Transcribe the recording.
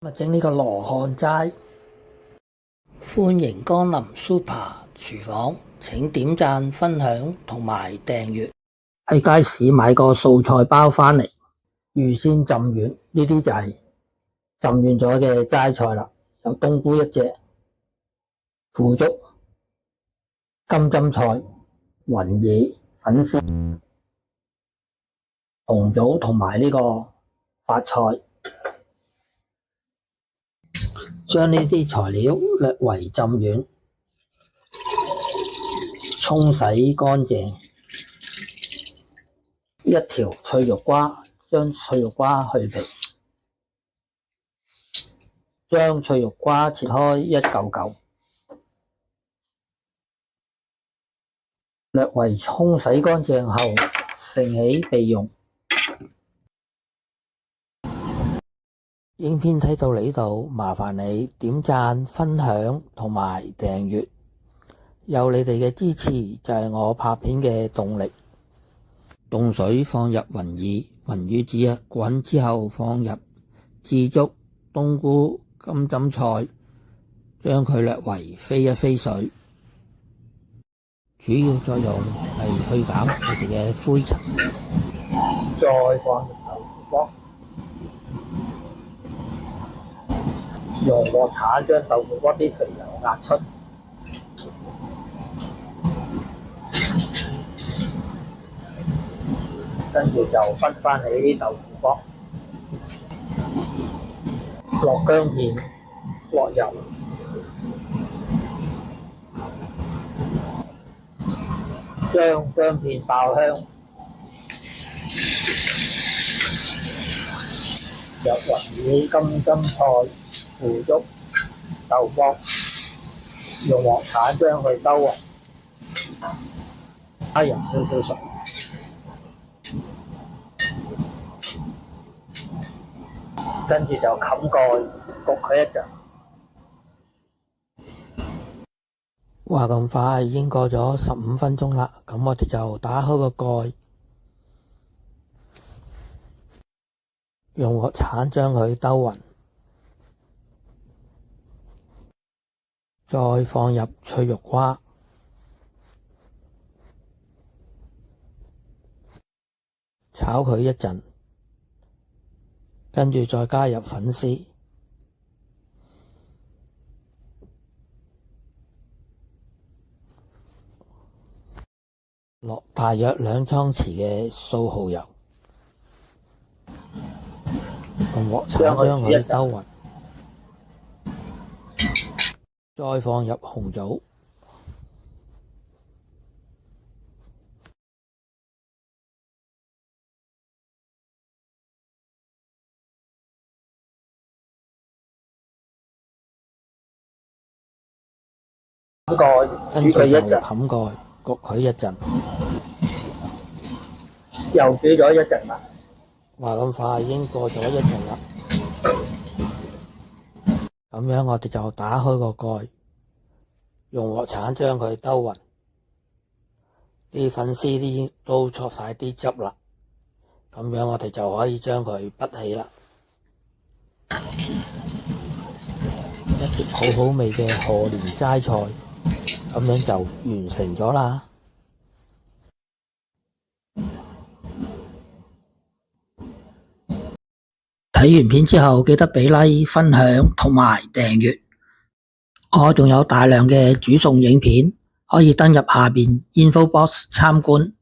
今日整呢個羅漢齋，歡迎光臨 Super 廚房，請點讚、分享同埋訂閱。喺街市買個素菜包返嚟，預先浸軟，呢啲就係浸軟咗嘅齋菜啦。有冬菇1隻、腐竹、金針菜、雲耳、粉絲、紅棗同埋呢個發菜。將呢啲材料略為浸軟，沖洗乾淨。一條脆肉瓜，將脆肉瓜去皮，將脆肉瓜切開一嚿嚿，略為沖洗乾淨後盛起備用。影片睇到呢度，麻煩你點讚、分享同埋訂閱，有你哋嘅支持就係我拍片嘅動力。凍水放入雲耳子滾之後放入枝竹、冬菇、金針菜，將佢略為飛一飛水，主要作用係去減佢哋嘅灰塵。再放入豆腐卜。用鑊鏟將豆腐骨啲肥油壓出，跟住就分返起啲豆腐卜，落薑片，落油，將薑片爆香，入雲耳、金針菜、腐竹、豆卜，用鑊鏟將佢兜勻，加入少少水，跟住就冚蓋焗佢一陣。話咁快已經過咗15分鐘啦，咁我哋就打開個蓋，用鑊鏟將佢兜勻。再放入脆肉瓜，炒佢一陣，跟住再加入粉絲，落大約2湯匙嘅素蠔油，用鑊鏟將佢兜勻。再放入紅棗，跟住就冚蓋焗佢一陣，又煮咗一陣啦。話咁快已經過咗一陣啦。咁樣我哋就打開個蓋，用鑊鏟將佢兜勻，啲粉絲啲都出晒啲汁啦。咁樣我哋就可以將佢拔起啦。一碟好好味嘅賀年齋菜，咁樣就完成咗啦。睇完片之後記得俾 like、分享同埋訂閱。我仲有大量嘅煮餸影片，可以登入下邊 info box 參觀。